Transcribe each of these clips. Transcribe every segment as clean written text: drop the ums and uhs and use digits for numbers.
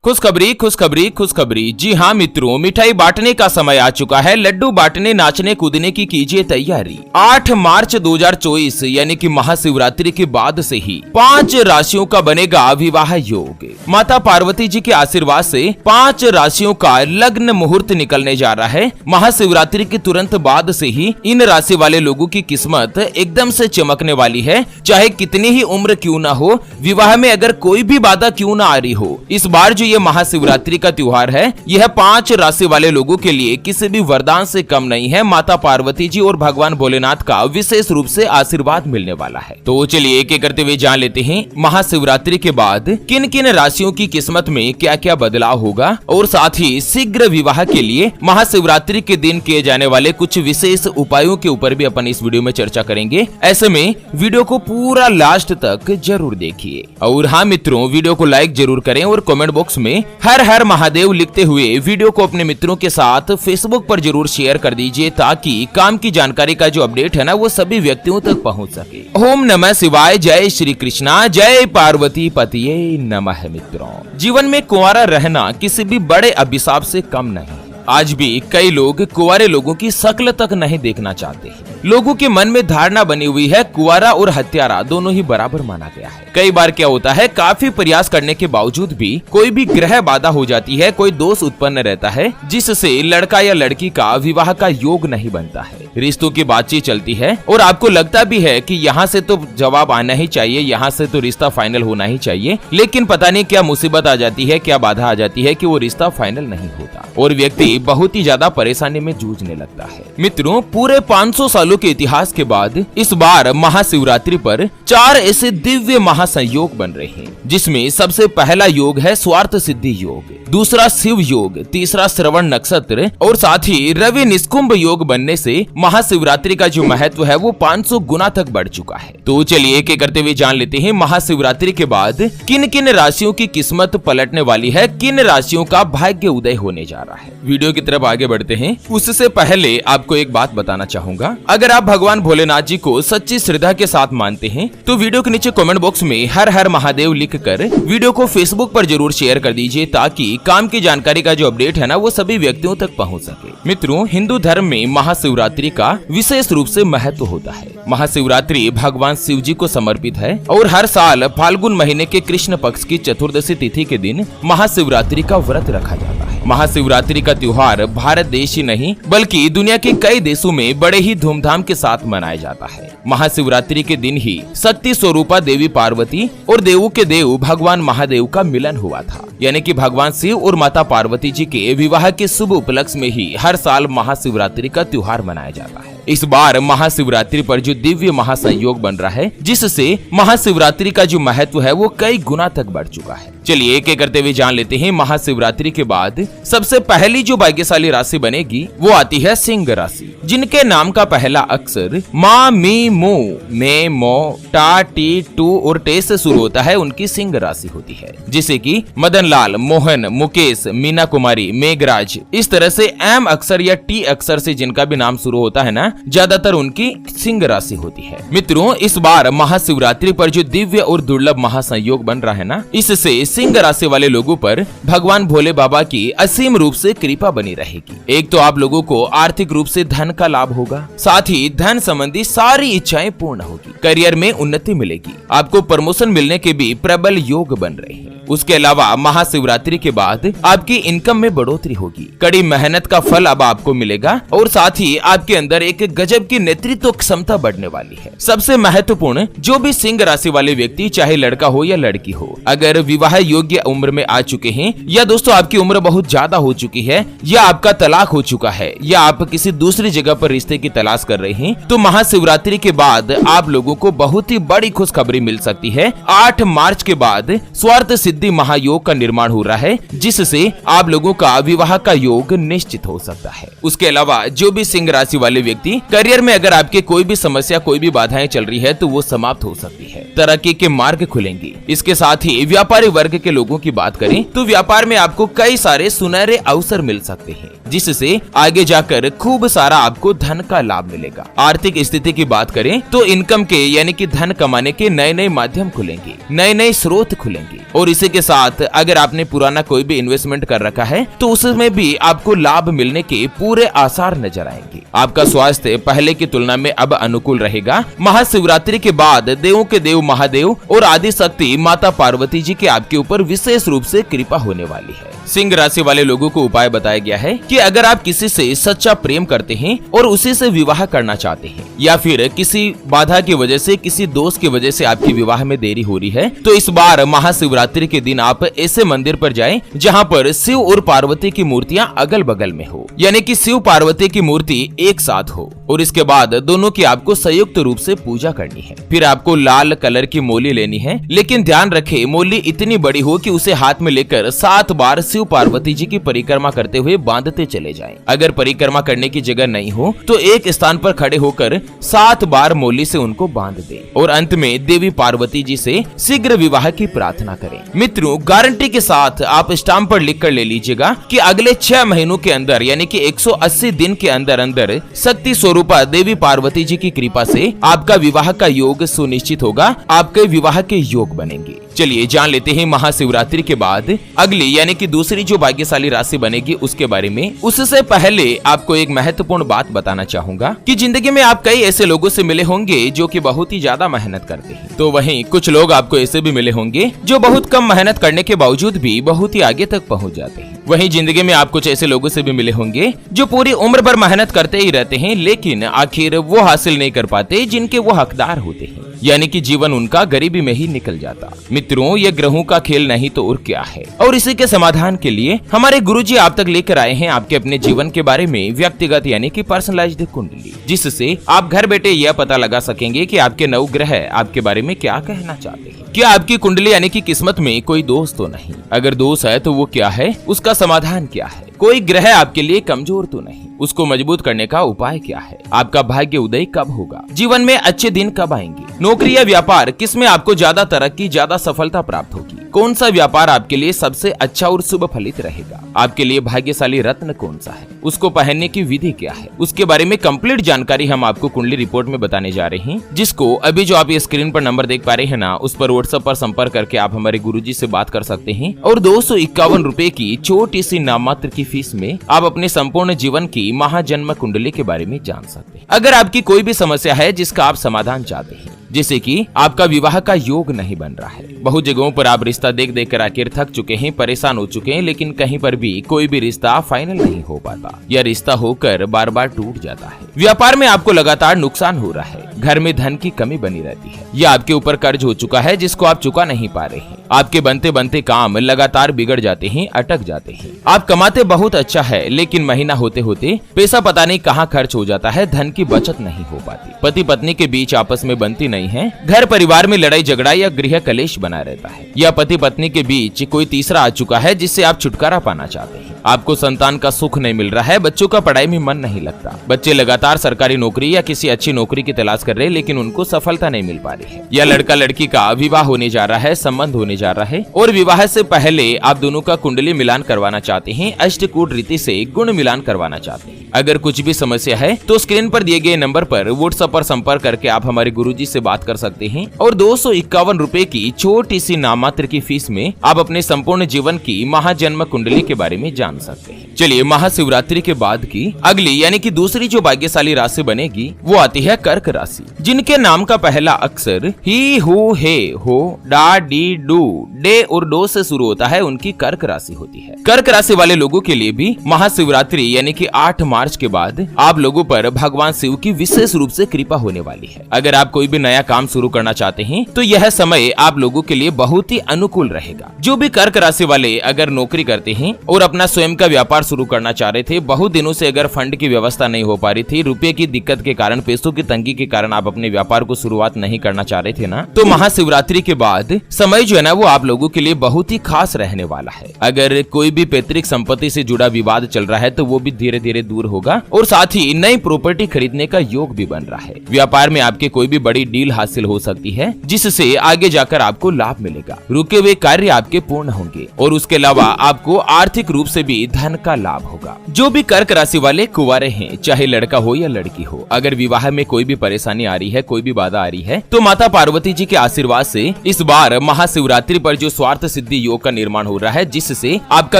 खुशखबरी खुशखबरी खुशखबरी। जी हाँ मित्रों, मिठाई बांटने का समय आ चुका है। लड्डू बांटने नाचने कूदने की कीजिए तैयारी। 8 मार्च 2024 यानी कि महाशिवरात्रि के बाद से ही 5 राशियों का बनेगा विवाह योग। माता पार्वती जी के आशीर्वाद से 5 राशियों का लग्न मुहूर्त निकलने जा रहा है। महाशिवरात्रि के तुरंत बाद से ही इन राशि वाले लोगों की किस्मत एकदम से चमकने वाली है। चाहे कितनी ही उम्र क्यों ना हो, विवाह में अगर कोई भी बाधा क्यों ना आ रही हो, इस बार जो ये महाशिवरात्रि का त्योहार है, यह 5 राशि वाले लोगों के लिए किसी भी वरदान से कम नहीं है। माता पार्वती जी और भगवान भोलेनाथ का विशेष रूप से आशीर्वाद मिलने वाला है। तो चलिए एक एक करते हुए जान लेते हैं महाशिवरात्रि के बाद किन किन राशियों की किस्मत में क्या क्या बदलाव होगा, और साथ ही शीघ्र विवाह के लिए महाशिवरात्रि के दिन किए जाने वाले कुछ विशेष उपायों के ऊपर भी अपन इस वीडियो में चर्चा करेंगे। ऐसे में वीडियो को पूरा लास्ट तक जरूर देखिए। और हाँ मित्रों, वीडियो को लाइक जरूर करें और कमेंट बॉक्स में हर हर महादेव लिखते हुए वीडियो को अपने मित्रों के साथ फेसबुक पर जरूर शेयर कर दीजिए, ताकि काम की जानकारी का जो अपडेट है ना, वो सभी व्यक्तियों तक पहुंच सके। ओम नमः शिवाय, जय श्री कृष्णा, जय पार्वती पतिये नमः। मित्रों, जीवन में कुंवारा रहना किसी भी बड़े अभिशाप से कम नहीं। आज भी कई लोग कुंवारे लोगों की शक्ल तक नहीं देखना चाहते हैं। लोगों के मन में धारणा बनी हुई है कुंवारा और हत्यारा दोनों ही बराबर माना गया है। कई बार क्या होता है, काफी प्रयास करने के बावजूद भी कोई भी ग्रह बाधा हो जाती है, कोई दोष उत्पन्न रहता है, जिससे लड़का या लड़की का विवाह का योग नहीं बनता है। रिश्तों की बातचीत चलती है और आपको लगता भी है कि यहाँ से तो जवाब आना ही चाहिए, यहाँ से तो रिश्ता फाइनल होना ही चाहिए, लेकिन पता नहीं क्या मुसीबत आ जाती है, क्या बाधा आ जाती है कि वो रिश्ता फाइनल नहीं होता और व्यक्ति बहुत ही ज्यादा परेशानी में जूझने लगता है। मित्रों, पूरे 500 सालों के इतिहास के बाद इस बार महाशिवरात्रि पर 4 ऐसे दिव्य महासंयोग बन रहे हैं, जिसमें सबसे पहला योग है स्वार्थ सिद्धि योग, दूसरा शिव योग, तीसरा श्रवण नक्षत्र और साथ ही रवि निष्कुंभ योग बनने से महाशिवरात्रि का जो महत्व है वो 500 गुना तक बढ़ चुका है। तो चलिए एक एक करते हुए जान लेते हैं महाशिवरात्रि के बाद किन किन राशियों की किस्मत पलटने वाली है, किन राशियों का भाग्य उदय होने जा रहा है। वीडियो की तरफ आगे बढ़ते हैं, उससे पहले आपको एक बात बताना चाहूंगा। अगर आप भगवान भोलेनाथ जी को सच्ची श्रद्धा के साथ मानते हैं तो वीडियो के नीचे कमेंट बॉक्स में हर हर महादेव लिखकर वीडियो को फेसबुक पर जरूर शेयर कर दीजिए, ताकि काम की जानकारी का जो अपडेट है ना, वो सभी व्यक्तियों तक पहुंच सके। मित्रों, हिंदू धर्म में महाशिवरात्रि का विशेष रूप से महत्व होता है। महाशिवरात्रि भगवान शिव जी को समर्पित है और हर साल फाल्गुन महीने के कृष्ण पक्ष की चतुर्दशी तिथि के दिन महाशिवरात्रि का व्रत रखा जाता है। महाशिवरात्रि का त्योहार भारत देश ही नहीं बल्कि दुनिया के कई देशों में बड़े ही धूमधाम के साथ मनाया जाता है। महाशिवरात्रि के दिन ही शक्ति स्वरूपा देवी पार्वती और देवों के देव भगवान महादेव का मिलन हुआ था, यानी कि भगवान शिव और माता पार्वती जी के विवाह के शुभ उपलक्ष्य में ही हर साल महाशिवरात्रि का त्योहार मनाया जाता है। इस बार महाशिवरात्रि पर जो दिव्य महासंयोग बन रहा है, जिससे महाशिवरात्रि का जो महत्व है वो कई गुना तक बढ़ चुका है। चलिए एक एक करते हुए जान लेते हैं महाशिवरात्रि के बाद सबसे पहली जो भाग्यशाली राशि बनेगी वो आती है सिंह राशि, जिनके नाम का पहला अक्षर मा मी मो मे मो टा टी टू और टे से शुरू होता है, उनकी सिंह राशि होती है। जिसे कि मदन लाल, मोहन, मुकेश, मीना कुमारी, मेघराज, इस तरह से एम अक्षर या टी अक्षर से जिनका भी नाम शुरू होता है ना, ज्यादातर उनकी सिंह राशि होती है। मित्रों, इस बार महाशिवरात्रि पर जो दिव्य और दुर्लभ महासंयोग बन रहा है ना, इससे सिंह राशि वाले लोगों पर भगवान भोले बाबा की असीम रूप से कृपा बनी रहेगी। एक तो आप लोगों को आर्थिक रूप से धन का लाभ होगा, साथ ही धन संबंधी सारी इच्छाएं पूर्ण होगी, करियर में उन्नति मिलेगी, आपको प्रमोशन मिलने के भी प्रबल योग बन रहे हैं। उसके अलावा महाशिवरात्रि के बाद आपकी इनकम में बढ़ोतरी होगी, कड़ी मेहनत का फल अब आपको मिलेगा और साथ ही आपके अंदर एक गजब की नेतृत्व क्षमता बढ़ने वाली है। सबसे महत्वपूर्ण, जो भी सिंह राशि वाले व्यक्ति चाहे लड़का हो या लड़की हो, अगर विवाह योग्य उम्र में आ चुके हैं या दोस्तों आपकी उम्र बहुत ज्यादा हो चुकी है या आपका तलाक हो चुका है या आप किसी दूसरी जगह पर रिश्ते की तलाश कर रहे हैं, तो महाशिवरात्रि के बाद आप लोगों को बहुत ही बड़ी खुशखबरी मिल सकती है। 8 मार्च के बाद स्वार्थ सिद्धि महायोग का निर्माण हो रहा है, जिससे आप लोगों का विवाह का योग निश्चित हो सकता है। उसके अलावा जो भी सिंह राशि वाले व्यक्ति करियर में अगर आपके कोई भी समस्या, कोई भी बाधाएं चल रही है तो वो समाप्त हो सकती है, तरक्की के मार्ग खुलेंगे। इसके साथ ही व्यापारी वर्ग के लोगों की बात करें तो व्यापार में आपको कई सारे सुनहरे अवसर मिल सकते हैं, जिससे आगे जाकर खूब सारा आपको धन का लाभ मिलेगा। आर्थिक स्थिति की बात करें तो इनकम के यानी कि धन कमाने के नए नए माध्यम खुलेंगे, नए नए स्रोत खुलेंगे और इसे इसी के साथ अगर आपने पुराना कोई भी इन्वेस्टमेंट कर रखा है तो उसमें भी आपको लाभ मिलने के पूरे आसार नजर आएंगे। आपका स्वास्थ्य पहले की तुलना में अब अनुकूल रहेगा। महाशिवरात्रि के बाद देवों के देव महादेव और आदि शक्ति माता पार्वती जी की आपके ऊपर विशेष रूप से कृपा होने वाली है। सिंह राशि वाले लोगों को उपाय बताया गया है कि अगर आप किसी से सच्चा प्रेम करते हैं और उसी से विवाह करना चाहते हैं या फिर किसी बाधा की वजह से, किसी दोस्त की वजह से आपके विवाह में देरी हो रही है, तो इस बार महाशिवरात्रि के दिन आप ऐसे मंदिर पर जाएं जहां पर शिव और पार्वती की मूर्तियां अगल बगल में हो, यानी कि शिव पार्वती की मूर्ति एक साथ हो, और इसके बाद दोनों की आपको संयुक्त रूप से पूजा करनी है। फिर आपको लाल कलर की मोली लेनी है, लेकिन ध्यान रखें मोली इतनी बड़ी हो कि उसे हाथ में लेकर 7 बार शिव पार्वती जी की परिक्रमा करते हुए बांधते चले जाएं। अगर परिक्रमा करने की जगह नहीं हो तो एक स्थान पर खड़े होकर 7 बार मोली से उनको बांध दें और अंत में देवी पार्वती जी से शीघ्र विवाह की प्रार्थना करें। मित्रों, गारंटी के साथ आप स्टाम्प पर लिख कर ले लीजिएगा कि अगले 6 महीनों के अंदर, यानी कि 180 दिन के अंदर अंदर शक्ति स्वरूपा देवी पार्वती जी की कृपा से आपका विवाह का योग सुनिश्चित होगा, आपके विवाह के योग बनेंगे। चलिए जान लेते हैं महाशिवरात्रि के बाद अगली यानी कि दूसरी जो भाग्यशाली राशि बनेगी उसके बारे में। उससे पहले आपको एक महत्वपूर्ण बात बताना चाहूंगा कि जिंदगी में आप कई ऐसे लोगों से मिले होंगे जो कि बहुत ही ज्यादा मेहनत करते हैं, तो वहीं कुछ लोग आपको ऐसे भी मिले होंगे जो बहुत कम मेहनत करने के बावजूद भी बहुत ही आगे तक पहुंच जाते हैं। वहीं जिंदगी में आप कुछ ऐसे लोगों से भी मिले होंगे जो पूरी उम्र भर मेहनत करते ही रहते हैं, लेकिन आखिर वो हासिल नहीं कर पाते जिनके वो हकदार होते हैं, यानी कि जीवन उनका गरीबी में ही निकल जाता। मित्रों, ये ग्रहों का खेल नहीं तो और क्या है। और इसी के समाधान के लिए हमारे गुरुजी आप तक लेकर आए हैं आपके अपने जीवन के बारे में व्यक्तिगत यानी कि पर्सनलाइज्ड कुंडली, जिससे आप घर बैठे यह पता लगा सकेंगे कि आपके 9 ग्रह आपके बारे में क्या कहना चाहते हैं। क्या आपकी कुंडली यानी कि किस्मत में कोई दोष तो नहीं? अगर दोष है तो वो क्या है, उसका समाधान क्या है? कोई ग्रह आपके लिए कमजोर तो नहीं, उसको मजबूत करने का उपाय क्या है? आपका भाग्य उदय कब होगा? जीवन में अच्छे दिन कब आएंगे? नौकरी या व्यापार, किसमें आपको ज्यादा तरक्की, ज्यादा सफलता प्राप्त होगी? कौन सा व्यापार आपके लिए सबसे अच्छा और शुभ फलित रहेगा? आपके लिए भाग्यशाली रत्न कौन सा है? उसको पहनने की विधि क्या है? उसके बारे में कंप्लीट जानकारी हम आपको कुंडली रिपोर्ट में बताने जा रहे हैं, जिसको अभी जो आप ये स्क्रीन पर नंबर देख पा रहे हैं ना, उस पर व्हाट्सएप पर संपर्क करके आप हमारे गुरुजी से बात कर सकते हैं और 251 रुपए की छोटी सी नाममात्र की फीस में आप अपने संपूर्ण जीवन की महाजन्म कुंडली के बारे में जान सकते हैं। अगर आपकी कोई भी समस्या है जिसका आप समाधान चाहते हैं, जैसे कि आपका विवाह का योग नहीं बन रहा है, बहुत जगहों पर आप रिश्ता देख देख कर आखिर थक चुके हैं, परेशान हो चुके हैं, लेकिन कहीं पर भी कोई भी रिश्ता फाइनल नहीं हो पाता या रिश्ता होकर बार बार टूट जाता है। व्यापार में आपको लगातार नुकसान हो रहा है, घर में धन की कमी बनी रहती है या आपके ऊपर कर्ज हो चुका है जिसको आप चुका नहीं पा रहे हैं। आपके बनते बनते काम लगातार बिगड़ जाते हैं, अटक जाते हैं। आप कमाते बहुत अच्छा है, लेकिन महीना होते होते पैसा पता नहीं कहाँ खर्च हो जाता है, धन की बचत नहीं हो पाती। पति पत्नी के बीच आपस में बनती नहीं है, घर परिवार में लड़ाई झगड़ा या गृह कलेश बना रहता है, या पति पत्नी के बीच कोई तीसरा आ चुका है जिससे आप छुटकारा पाना चाहते हैं। आपको संतान का सुख नहीं मिल रहा है, बच्चों का पढ़ाई में मन नहीं लगता, बच्चे लगातार सरकारी नौकरी या किसी अच्छी नौकरी की तलाश कर रहे हैं लेकिन उनको सफलता नहीं मिल पा रही है, या लड़का लड़की का विवाह होने जा रहा है, संबंध होने जा रहा है और विवाह से पहले आप दोनों का कुंडली मिलान करवाना चाहते हैं, अष्टकूट रीति से गुण मिलान करवाना चाहते हैं। अगर कुछ भी समस्या है तो स्क्रीन पर दिए गए नंबर पर व्हाट्सएप पर संपर्क करके आप हमारे गुरुजी से बात कर सकते हैं और 251 रुपए की छोटी सी नाममात्र की फीस में आप अपने संपूर्ण जीवन की महाजन्म कुंडली के बारे में जान सकते हैं। चलिए महाशिवरात्रि के बाद की अगली यानी कि दूसरी जो भाग्यशाली राशि बनेगी वो आती है कर्क राशि, जिनके नाम का पहला अक्षर ही, हु, हे, हो, डा, डी, डू, डे और डो से शुरू होता है, उनकी कर्क राशि होती है। कर्क राशि वाले लोगों के लिए भी महाशिवरात्रि यानी कि 8 मार्च के बाद आप लोगों पर भगवान शिव की विशेष रूप से कृपा होने वाली है। अगर आप कोई भी नया काम शुरू करना चाहते हैं तो यह समय आप लोगों के लिए बहुत ही अनुकूल रहेगा। जो भी कर्क राशि वाले अगर नौकरी करते हैं और अपना स्वयं का व्यापार शुरू करना चाह रहे थे, बहुत दिनों से अगर फंड की व्यवस्था नहीं हो पा रही थी, रुपए की दिक्कत के कारण, पैसों की तंगी के कारण आप अपने व्यापार को शुरुआत नहीं करना चाह रहे थे ना, तो महाशिवरात्रि के बाद समय जो है ना वो आप लोगों के लिए बहुत ही खास रहने वाला है। अगर कोई भी पैतृक संपत्ति से जुड़ा विवाद चल रहा है तो वो भी धीरे धीरे दूर होगा और साथ ही नई प्रॉपर्टी खरीदने का योग भी बन रहा है। व्यापार में आपके कोई भी बड़ी डील हासिल हो सकती है जिससे आगे जाकर आपको लाभ मिलेगा। रुके हुए कार्य आपके पूर्ण होंगे और उसके अलावा आपको आर्थिक रूप से भी धन का लाभ होगा। जो भी कर्क राशि वाले कुंवारे हैं, चाहे लड़का हो या लड़की हो, अगर विवाह में कोई भी परेशानी आ रही है, कोई भी बाधा आ रही है, तो माता पार्वती जी के आशीर्वाद से इस बार महाशिवरात्रि पर जो स्वार्थ सिद्धि योग का निर्माण हो रहा है, जिससे आपका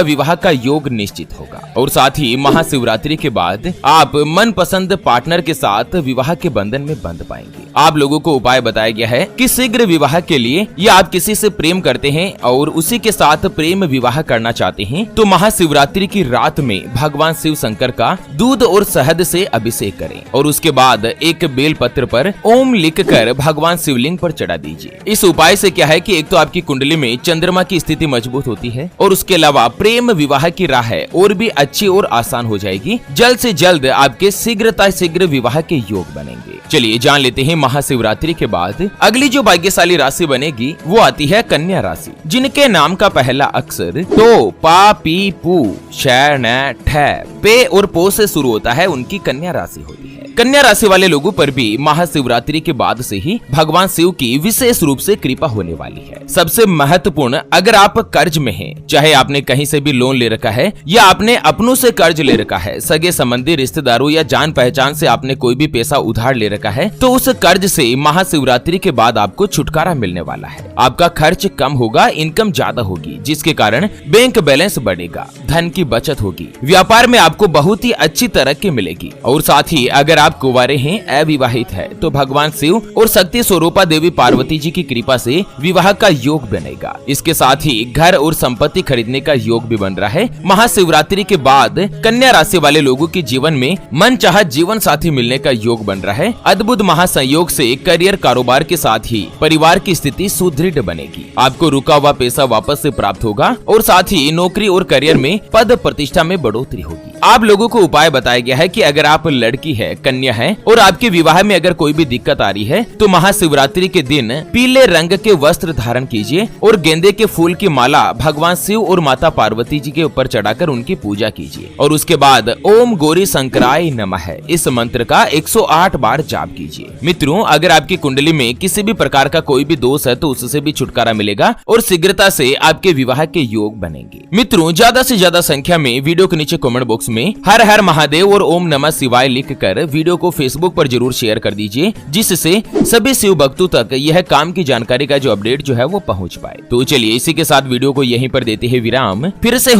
विवाह का योग निश्चित होगा। और साथ ही महाशिवरात्रि के बाद आप मनपसंद पार्टनर के साथ विवाह के बंधन में बंध पाएंगे। आप लोगों को उपाय बताया गया है कि शीघ्र विवाह के लिए या आप किसी से प्रेम करते हैं और उसी के साथ प्रेम विवाह करना चाहते हैं, तो महाशिवरात्रि की रात में भगवान शिव शंकर का दूध और शहद से अभिषेक करें और उसके बाद एक बेल पत्र पर ओम लिखकर भगवान शिवलिंग पर चढ़ा दीजिए। इस उपाय से क्या है कि एक तो आपकी कुंडली में चंद्रमा की स्थिति मजबूत होती है और उसके अलावा प्रेम विवाह की राह और भी अच्छी और आसान हो जाएगी। जल्द से जल्द आपके शीघ्र विवाह के योग बनेंगे। चलिए जान लेते हैं महाशिवरात्रि के बाद अगली जो भाग्यशाली राशि बनेगी वो आती है कन्या राशि, जिनके नाम का पहला अक्षर तो, पा, पी, पू, श, न, ठ, पे और पो से शुरू होता है, उनकी कन्या राशि होती है। कन्या राशि वाले लोगों पर भी महाशिवरात्रि के बाद से ही भगवान शिव की विशेष रूप से कृपा होने वाली है। सबसे महत्वपूर्ण, अगर आप कर्ज में हैं, चाहे आपने कहीं से भी लोन ले रखा है या आपने अपनों से कर्ज ले रखा है, सगे संबंधी रिश्तेदारों या जान पहचान से आपने कोई भी पैसा उधार ले रखा है, तो उस कर्ज से महाशिवरात्रि के बाद आपको छुटकारा मिलने वाला है। आपका खर्च कम होगा, इनकम ज्यादा होगी, जिसके कारण बैंक बैलेंस बढ़ेगा, धन की बचत होगी, व्यापार में आपको बहुत ही अच्छी तरक्की मिलेगी। और साथ ही अगर आप कुंवारे हैं, अविवाहित है, तो भगवान शिव और शक्ति स्वरूपा देवी पार्वती जी की कृपा से विवाह का योग बनेगा। इसके साथ ही घर और संपत्ति खरीदने का योग भी बन रहा है। महाशिवरात्रि के बाद कन्या राशि वाले लोगों के जीवन में मनचाहा जीवन साथी मिलने का योग बन रहा है। अद्भुत महासंयोग से करियर, कारोबार के साथ ही परिवार की स्थिति सुदृढ़ बनेगी। आपको रुका हुआ पैसा वापस से प्राप्त होगा और साथ ही नौकरी और करियर में पद प्रतिष्ठा में बढ़ोतरी होगी। आप लोगों को उपाय बताया गया है कि अगर आप लड़की है, कन्या है और आपके विवाह में अगर कोई भी दिक्कत आ रही है, तो महाशिवरात्रि के दिन पीले रंग के वस्त्र धारण कीजिए और गेंदे के फूल की माला भगवान शिव और माता पार्वती जी के ऊपर चढ़ाकर उनकी पूजा कीजिए और उसके बाद ओम गौरी शंकराय नमः इस मंत्र का 108 बार जाप कीजिए। मित्रों, अगर आपकी कुंडली में किसी भी प्रकार का कोई भी दोष है तो उससे भी छुटकारा मिलेगा और शीघ्रता से आपके विवाह के योग बनेंगे। मित्रों, ज्यादा से ज्यादा संख्या में वीडियो के नीचे कमेंट बॉक्स में हर हर महादेव और ओम नमः शिवाय लिखकर वीडियो को फेसबुक पर जरूर शेयर कर दीजिए, जिससे सभी शिव भक्तों तक यह काम की जानकारी का जो अपडेट जो है वो पहुंच पाए। तो चलिए इसी के साथ वीडियो को यहीं पर देते हैं विराम। फिर से